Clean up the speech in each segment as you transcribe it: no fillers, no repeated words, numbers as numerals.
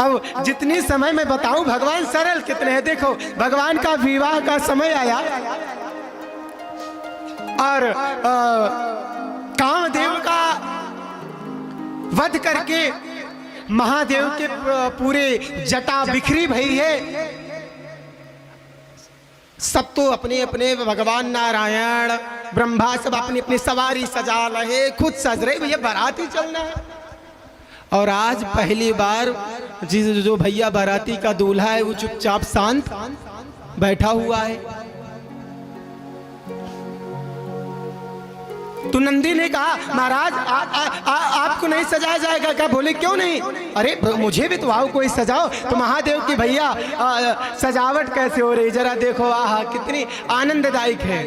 अब जितनी समय मैं बताऊं भगवान सरल कितने हैं। देखो भगवान का विवाह का समय आया और कामदेव का वध करके महादेव के पूरे जटा बिखरी भई है। सब तो अपने अपने भगवान नारायण ब्रह्मा सब अपनी अपनी सवारी सजा रहे, खुद सज रहे, भैया बाराती चलना है। और आज पहली बार जो भैया बाराती का दूल्हा है वो चुपचाप शांत बैठा हुआ है। तो नंदी ने कहा महाराज आपको नहीं सजाया जाएगा क्या? बोले क्यों नहीं? अरे मुझे भी तो आओ कोई सजाओ। तो महादेव की भैया सजावट कैसे हो रही जरा देखो, आहा कितनी आनंददायक है।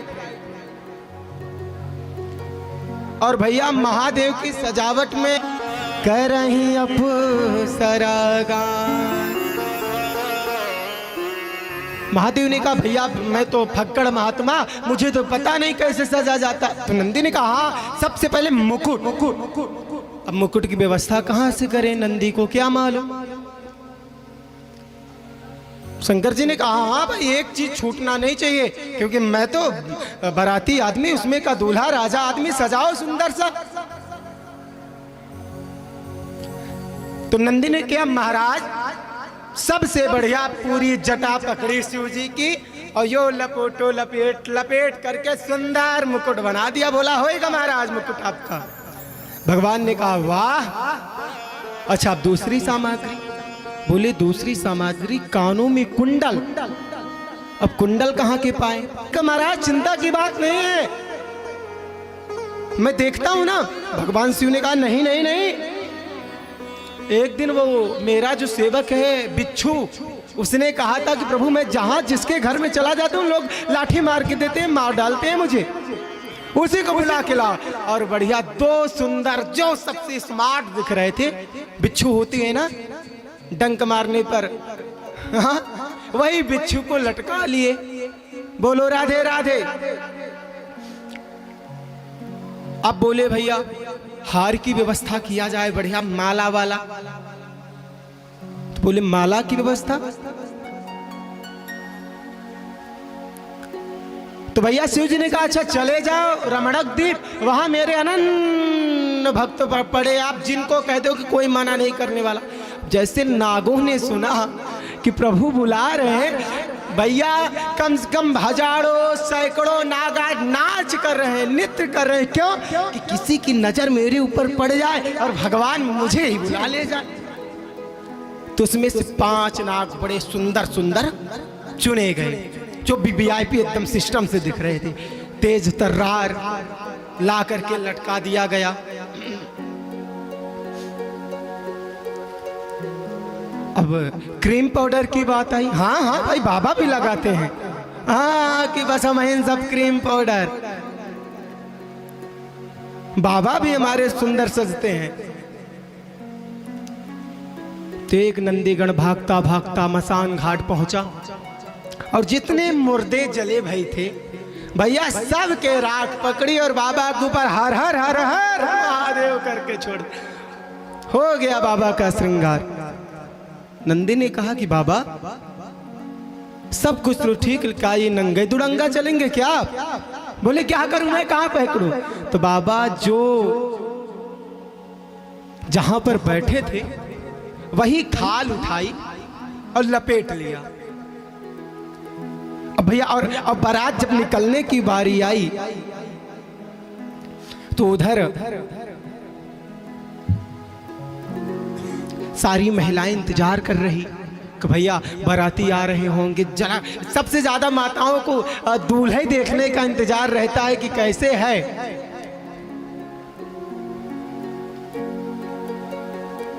और भैया महादेव की सजावट में कर रही अप्सरा। महादेव ने कहा भैया मैं तो फक्कड़ महात्मा, मुझे तो पता नहीं कैसे सजा जाता। तो नंदी ने कहा हाँ सबसे पहले मुकुट मुकुट मुकुट। अब मुकुट की व्यवस्था कहाँ से करें, नंदी को क्या मालूम। शंकर जी ने कहा हाँ भाई एक चीज छूटना नहीं चाहिए, क्योंकि मैं तो बाराती आदमी, उसमें का दूल्हा राजा आदमी, सजाओ सुंदर सा। तो नंदी ने क्या महाराज सबसे बढ़िया पूरी जटा पकड़ी शिव जी की और यो लपेटो लपेट लपेट करके सुंदर मुकुट बना दिया। बोला होएगा महाराज मुकुट आपका। भगवान ने कहा वाह। अच्छा अब दूसरी सामग्री? बोले दूसरी सामग्री कानों में कुंडल। अब कुंडल कहाँ के पाए? कि महाराज चिंता की बात नहीं है, मैं देखता हूं ना। भगवान शिव ने कहा नहीं नहीं नहीं, एक दिन वो मेरा जो सेवक है बिच्छू, उसने कहा था कि प्रभु मैं जहां जिसके घर में चला जाता हूं लोग लाठी मार के देते हैं, मार डालते हैं मुझे, उसी को बुला के ला। और बढ़िया दो सुंदर जो सबसे स्मार्ट दिख रहे थे, बिच्छू होती है ना डंक मारने पर, हाँ वही बिच्छू को लटका लिए। बोलो राधे राधे। अब बोले भैया हार की व्यवस्था किया जाए बढ़िया माला वाला। तो बोले माला की व्यवस्था? तो भैया शिव जी ने कहा अच्छा चले जाओ रमणक द्वीप, वहां मेरे अनंत भक्त पड़े, आप जिनको कह दो कि कोई मना नहीं करने वाला। जैसे नागों ने सुना कि प्रभु बुला रहे हैं, भैया कम से कम हजारों सैकड़ों नागा नाच कर रहे हैं, नृत्य कर रहे हैं। क्यों? कि किसी की नजर मेरे ऊपर पड़ जाए और भगवान मुझे ही बुला ले जाए। तो उसमें से 5 नाग बड़े सुंदर सुंदर चुने गए, जो वीआईपी एकदम सिस्टम से दिख रहे थे। तेज तर्रार ला करके लटका दिया गया। अब क्रीम पाउडर की बात आई। हाँ हाँ भाई बाबा भी लगाते हैं, हाँ कि बस हम सब क्रीम पाउडर, बाबा भी हमारे सुंदर सजते हैं। तो एक नंदीगण भागता भागता मसान घाट पहुंचा और जितने मुर्दे जले भई थे भैया सब के राख पकड़ी और बाबा के ऊपर हर हर हर हर महादेव करके छोड़, हो गया बाबा का श्रृंगार। नंदी ने कहा कि बाबा सब कुछ तो ठीक, का ये नंगे दुड़ंगा चलेंगे क्या? बोले क्या करूं मैं, कहां पकड़ूं? तो बाबा जो जहां पर बैठे थे वही थाल उठाई और लपेट लिया। अब भैया और अब बारात जब निकलने की बारी आई तो उधर सारी महिलाएं इंतजार कर रही कि भैया बाराती आ रहे होंगे। जरा सबसे ज्यादा माताओं को दूल्हे देखने का इंतजार रहता है कि कैसे है।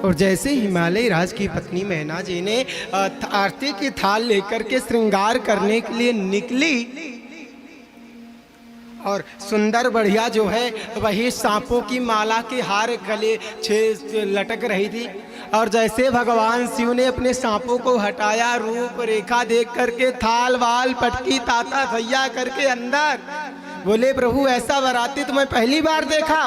और जैसे हिमालय राज की पत्नी मैना जी ने आरती की थाल लेकर के श्रृंगार करने के लिए निकली और सुंदर बढ़िया जो है वही सांपों की माला के हार गले लटक रही थी। और जैसे भगवान शिव ने अपने सांपों को हटाया, रूप रेखा देख करके थाल वाल पटकी ताता भैया करके अंदर, बोले प्रभु ऐसा बाराती तो मैं पहली बार देखा।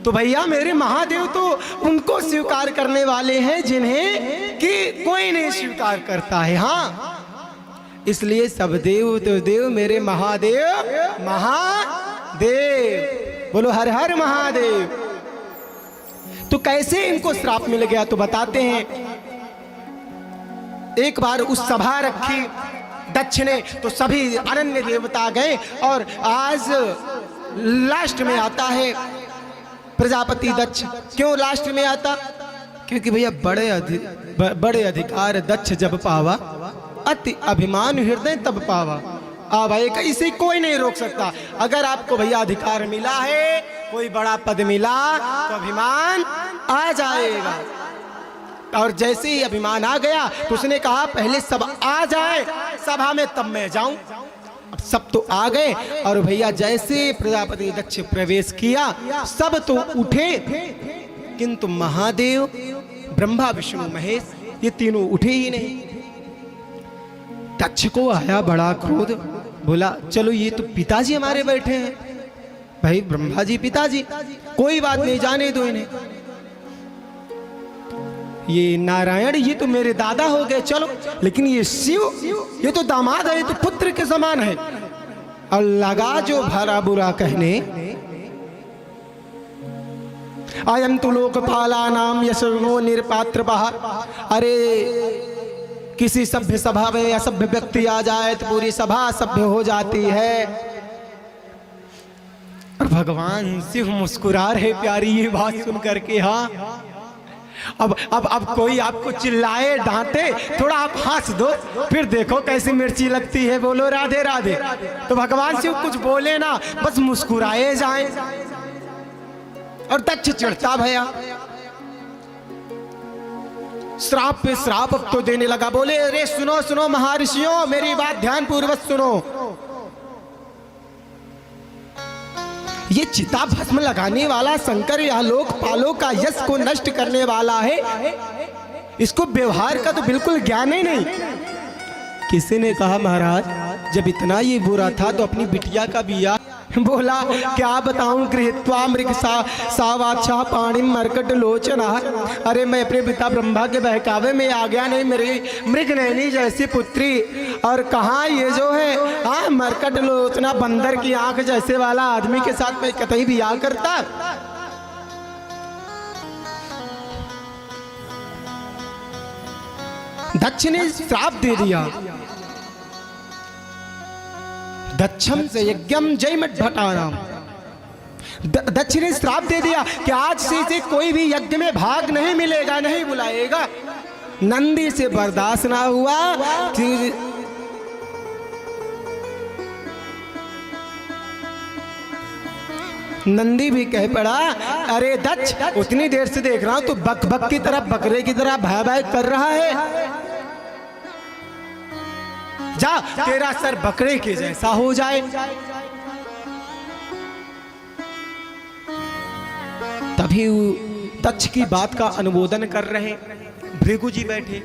तो भैया मेरे महादेव तो उनको स्वीकार करने वाले हैं जिन्हें कि कोई नहीं स्वीकार करता है। हाँ, इसलिए सब देव तो देव, मेरे महादेव महादेव, बोलो हर हर महादेव। तो कैसे इनको श्राप मिल गया तो बताते हैं। एक बार उस सभा रखी दक्ष ने, तो सभी अनन्य देवता गए, और आज लास्ट में आता है प्रजापति दक्ष। क्यों लास्ट में आता? क्योंकि भैया बड़े अधिकार दक्ष जब पावा, अति अभिमान हृदय तब पावा। भाई इसे कोई नहीं रोक सकता। अगर आपको भैया अधिकार मिला है, कोई बड़ा पद मिला, तो अभिमान आ जाएगा। और जैसे ही अभिमान आ गया तो उसने कहा पहले सब आ जाए सभा में, तब मैं जाऊं। अब सब तो आ गए, और भैया जैसे प्रजापति दक्ष प्रवेश किया, सब तो उठे, किंतु महादेव, ब्रह्मा, विष्णु, महेश, ये तीनों उठे ही नहीं। दक्ष को आया बड़ा क्रोध, बोला चलो ये तो पिताजी हमारे बैठे हैं, भाई ब्रह्मा जी पिताजी, कोई बात नहीं, जाने दो इन्हें। ये नारायण ये तो मेरे दादा हो गए, चलो, लेकिन ये शिव ये तो दामाद है, ये तो पुत्र के समान है। और लगा जो भरा बुरा कहने, अयम तो लोकपाला नाम यशो निरपात्र बहा। अरे किसी सभ्य सभा में असभ्य व्यक्ति आ जाए तो पूरी सभा सभ्य हो जाती है। और भगवान शिव मुस्कुरा रहे प्यारी ये बात सुन करके। हाँ, अब कोई आपको चिल्लाए डांटे, थोड़ा आप हंस दो, फिर देखो कैसी मिर्ची लगती है। बोलो राधे राधे। तो भगवान शिव कुछ बोले ना, बस मुस्कुराए जाएं। और दक्ष चिढ़ता भैया, श्राप पे श्राप अब तो देने लगा। बोले अरे सुनो सुनो महर्षियों, मेरी बात ध्यान पूर्वक सुनो। ये चिता भस्म लगाने वाला शंकर या लोकपालों का यश को नष्ट करने वाला है, इसको व्यवहार का तो बिल्कुल ज्ञान ही नहीं। किसी ने कहा महाराज जब इतना ये बुरा था तो अपनी बिटिया का बिया। बोला क्या बताऊं, गृहीत्वा मृग सावाक्षा पाणिम मरकट लोचना। अरे मैं अपने पिता ब्रह्मा के बहकावे में आ गया, नहीं मेरी मृग नैनी जैसी पुत्री, और कहाँ ये जो है मरकट लोचना बंदर की आंख जैसे वाला आदमी के साथ मैं कतई भी आ करता। दक्ष ने श्राप दे दिया, दक्षम से यज्ञम जयमठ भटानाम। दक्ष ने श्राप दे दिया कि आज से कोई भी यज्ञ में भाग नहीं मिलेगा, नहीं बुलाएगा। नंदी से बर्दाश्त ना हुआ, नंदी भी कह पड़ा अरे दक्ष उतनी देर से देख रहा हूं तो बक बक की तरह, बकरे की तरह भय भय कर रहा है। जा तेरा सर बकरे के जैसा हो जाए। तभी दक्ष की बात का अनुमोदन कर रहे भृगु जी बैठे,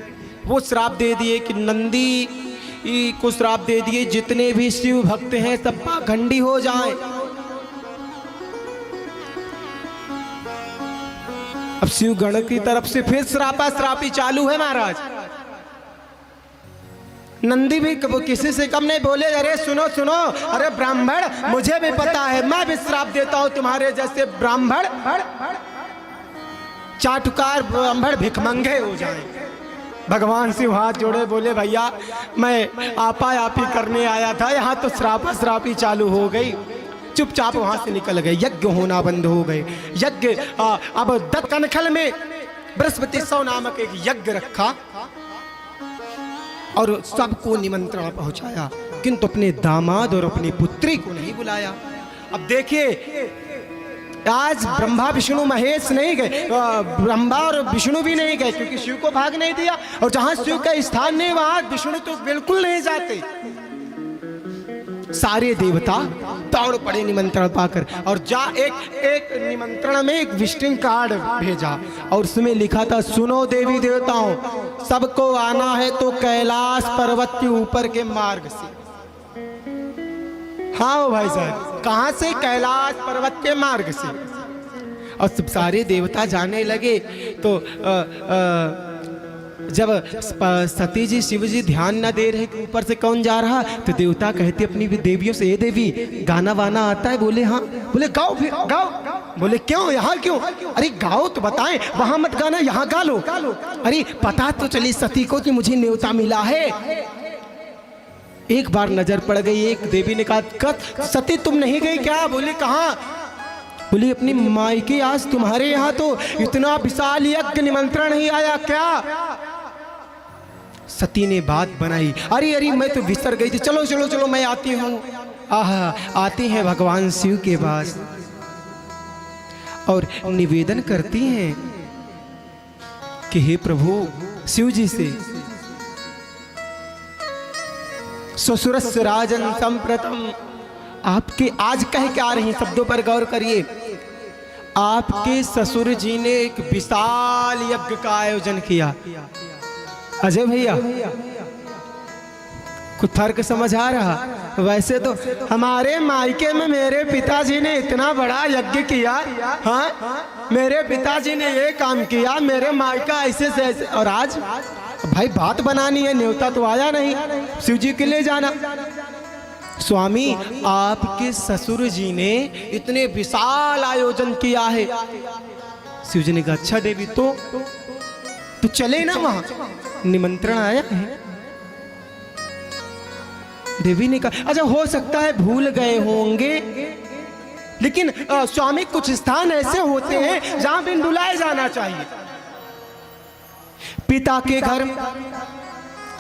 वो श्राप दे दिए कि नंदी को श्राप दे दिए जितने भी शिव भक्त हैं सब पाखंडी हो जाएं। अब शिव गण की तरफ से फिर श्रापी चालू है महाराज। नंदी भी किसी से कम नहीं बोले, अरे सुनो सुनो, अरे ब्राह्मण मुझे भी पता है, मैं भी श्राप देता हूं तुम्हारे जैसे ब्राह्मण चाटुकार ब्राह्मण भिखमंगे हो जाएं। भगवान शिव हाथ जोड़े बोले भैया मैं आपा आपी करने आया था, यहाँ तो श्रापी चालू हो गई। चुपचाप वहां से निकल गए, यज्ञ होना बंद हो गए। यज्ञ अब दत्तकनखल में बृहस्पति सौ नामक एक यज्ञ रखा और सबको निमंत्रण पहुंचाया, किंतु अपने दामाद और अपनी पुत्री को नहीं बुलाया। अब देखिए आज ब्रह्मा विष्णु महेश नहीं गए, ब्रह्मा और विष्णु भी नहीं गए क्योंकि शिव को भाग नहीं दिया, और जहां शिव का स्थान नहीं वहां विष्णु तो बिल्कुल नहीं जाते। सारे देवता दौड़ पड़े निमंत्रण पाकर, और एक निमंत्रण में एक विजिटिंग कार्ड भेजा और उसमें लिखा था सुनो देवी देवताओं, सबको आना है तो कैलाश पर्वत के ऊपर के मार्ग से। हाँ भाई साहब, कहां से? कैलाश पर्वत के मार्ग से। और सब सारे देवता जाने लगे। तो जब सती जी शिव जी ध्यान न दे रहे कि ऊपर से कौन जा रहा, तो देवता कहते अपनी देवियों से, ए देवी गाना वाना आता है? बोले हाँ। बोले गाओ फिर गाओ। बोले क्यों, यहाँ क्यों? अरे गाओ तो बताएं, वहां मत गाना, यहाँ गा लो। अरे पता तो चली सती को कि मुझे न्योता मिला है। एक बार नजर पड़ गई, एक देवी ने कहा सती तुम नहीं गई क्या? बोले कहाँ? बोली अपनी मायके, आज तुम्हारे यहाँ तो इतना विशाल यज्ञ निमंत्रण नहीं आया क्या? सती ने बात बनाई, अरे अरे मैं तो विसर गई थी, चलो चलो चलो मैं आती हूँ। आहा, आती हैं भगवान शिव के पास और निवेदन करती हैं कि हे प्रभु शिव जी से, ससुरस्य राजन संप्रतम, आपके आज कह के आ रही शब्दों पर गौर करिए। आपके ससुर जी ने एक विशाल यज्ञ का आयोजन किया। अजय भैया कुछ फर्क समझ आ रहा? वैसे तो हमारे मायके में मेरे पिताजी ने इतना बड़ा यज्ञ किया, हाँ मेरे पिताजी ने ये काम किया, मेरे मायका ऐसे से ऐसे, और आज भाई बात बनानी है, न्योता तो आया नहीं, शिव जी के लिए जाना। स्वामी आपके ससुर जी ने इतने विशाल आयोजन किया है। शिव जी ने कहा अच्छा देवी तो चले ना, वहां निमंत्रण आया है। देवी ने कहा अच्छा हो सकता है भूल गए होंगे, लेकिन स्वामी कुछ स्थान ऐसे होते हैं जहां भी बुलाए जाना चाहिए। पिता के घर,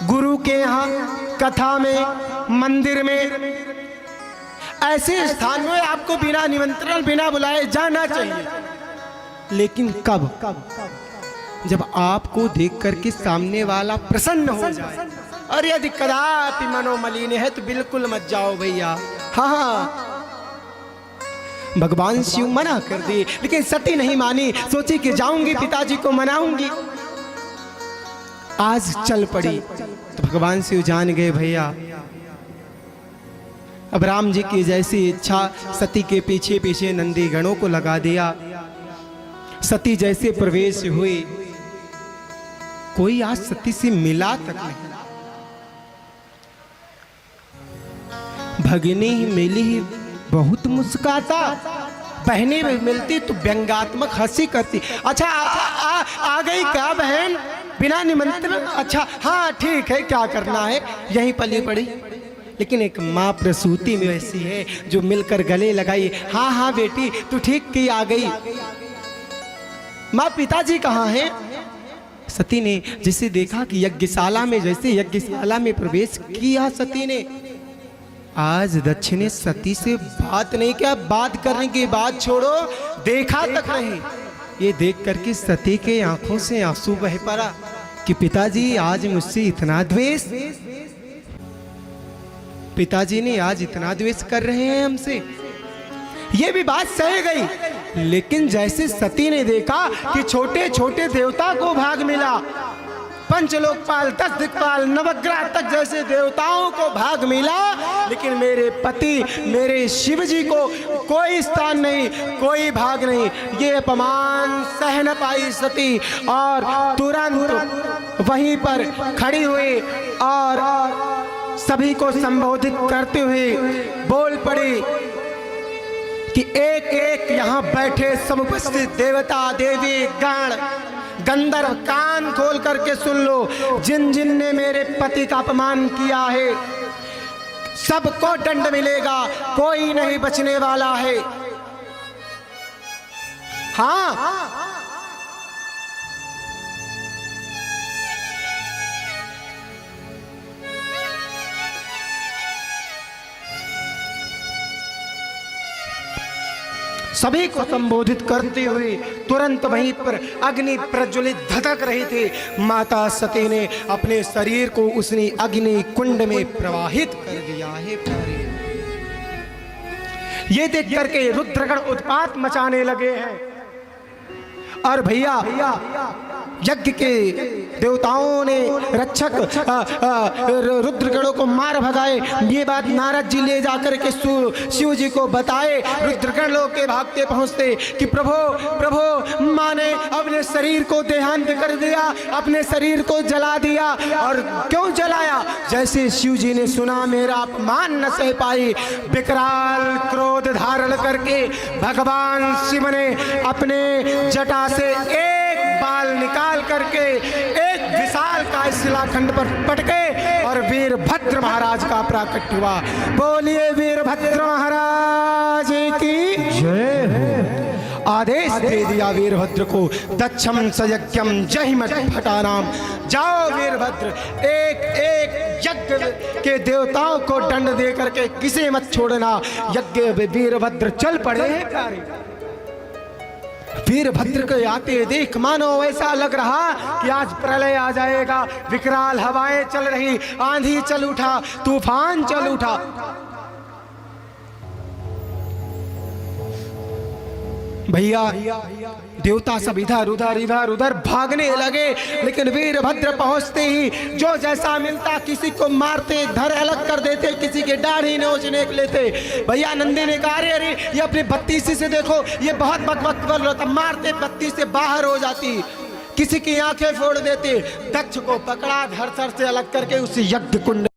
गुरु के यहाँ, कथा में, मंदिर में, ऐसे स्थान में आपको बिना निमंत्रण बिना बुलाए जाना चाहिए। लेकिन कब? जब आपको देख करके सामने वाला प्रसन्न हो जाए। और यदि कदापि मनोमलिन है तो बिल्कुल मत जाओ भैया। हाँ भगवान शिव मना कर दिए, लेकिन सती नहीं मानी, सोची कि जाऊंगी पिताजी को मनाऊंगी। आज चल पड़ी तो भगवान शिव जान गए भैया। अब राम जी की जैसी इच्छा, सती के पीछे पीछे नंदी गणों को लगा दिया। सती जैसे प्रवेश हुई, कोई आज सती से मिला तक नहीं। भगिनी ही मिली ही बहुत मुस्काता, बहनें भी मिलती तो व्यंग्यात्मक हंसी करती। अच्छा आ गई क्या बहन बिना निमंत्रण? अच्छा हाँ ठीक है, क्या करना है, यहीं पली पड़ी। लेकिन एक माँ प्रसूति में ऐसी है जो मिलकर गले लगाई, हाँ हाँ बेटी तू ठीक की आ गई। माँ पिताजी कहाँ हैं? सती ने जैसे देखा कि यज्ञशाला में, जैसे यज्ञशाला में प्रवेश किया सती ने, आज दक्ष ने सती से बात नहीं किया, बात करने की बात छोड़ो, देखा तक नहीं। ये देख करके सती के आंखों से आंसू बह पड़ा कि पिताजी आज मुझसे इतना द्वेष, पिताजी ने आज इतना द्वेष कर रहे हैं हमसे। ये भी बात सह गई, लेकिन जैसे सती ने देखा कि छोटे छोटे देवता को भाग मिला, पंचलोकपाल, 10 दिक्पाल, नवग्रह तक जैसे देवताओं को भाग मिला, लेकिन मेरे पति मेरे शिव जी को कोई स्थान नहीं, कोई भाग नहीं। ये अपमान सह न पाई सती और तुरंत वहीं पर खड़ी हुई और सभी को संबोधित करते हुए बोल पड़ी कि एक एक यहाँ बैठे समुपस्थित देवता देवी गण गंधर्व कान खोल करके सुन लो, जिन जिन ने मेरे पति का अपमान किया है सबको दंड मिलेगा, कोई नहीं बचने वाला है। हाँ सभी को संबोधित करते हुए तुरंत वहीं पर अग्नि प्रज्वलित धधक रही थी। माता सती ने अपने शरीर को उसने अग्नि कुंड में प्रवाहित कर दिया है। ये देख करके रुद्रगण उत्पात मचाने लगे हैं। और भैया यज्ञ के देवताओं ने रक्षक रुद्रगणों को मार भगाए। ये बात नारद जी ले जाकर के शिव जी को बताए। रुद्रगण लोग के भागते पहुंचते कि प्रभु प्रभु माँ ने अपने शरीर को देहांत कर दिया, अपने शरीर को जला दिया। और क्यों जलाया? जैसे शिव जी ने सुना मेरा अपमान न सह पाई, विकराल क्रोध धारण करके भगवान शिव ने अपने जटा से एक बाल निकाल करके एक विशाल का शिलाखंड पर पटके और वीरभद्र महाराज का प्राकट्य हुआ। बोलिए वीरभद्र महाराज की जय। आदेश दे दिया वीरभद्र को, दक्षम सयज्ञम जहिमत भटानाम। जाओ वीरभद्र, एक एक यज्ञ के देवताओं को दंड दे करके किसे मत छोड़ना। यज्ञ वीरभद्र चल पड़े हैं प्यारे। वीरभद्र को आते देख मानो ऐसा लग रहा कि आज प्रलय आ जाएगा। विकराल हवाएं चल रही, आंधी चल उठा, तूफान चल उठा। भैया देवता सब इधर उधर भागने लगे, लेकिन वीरभद्र पहुंचते ही जो जैसा मिलता किसी को मारते, धर अलग कर देते, किसी के दाढ़ी नोचने लेते। भैया नंदी ने कहा अरे ये अपनी बत्तीसी से देखो, ये बहुत बकबक कर लो, तब मारते बत्ती से बाहर हो जाती, किसी की आंखें फोड़ देते। दक्ष को पकड़ा, धर से अलग करके उस यज्ञ कुंड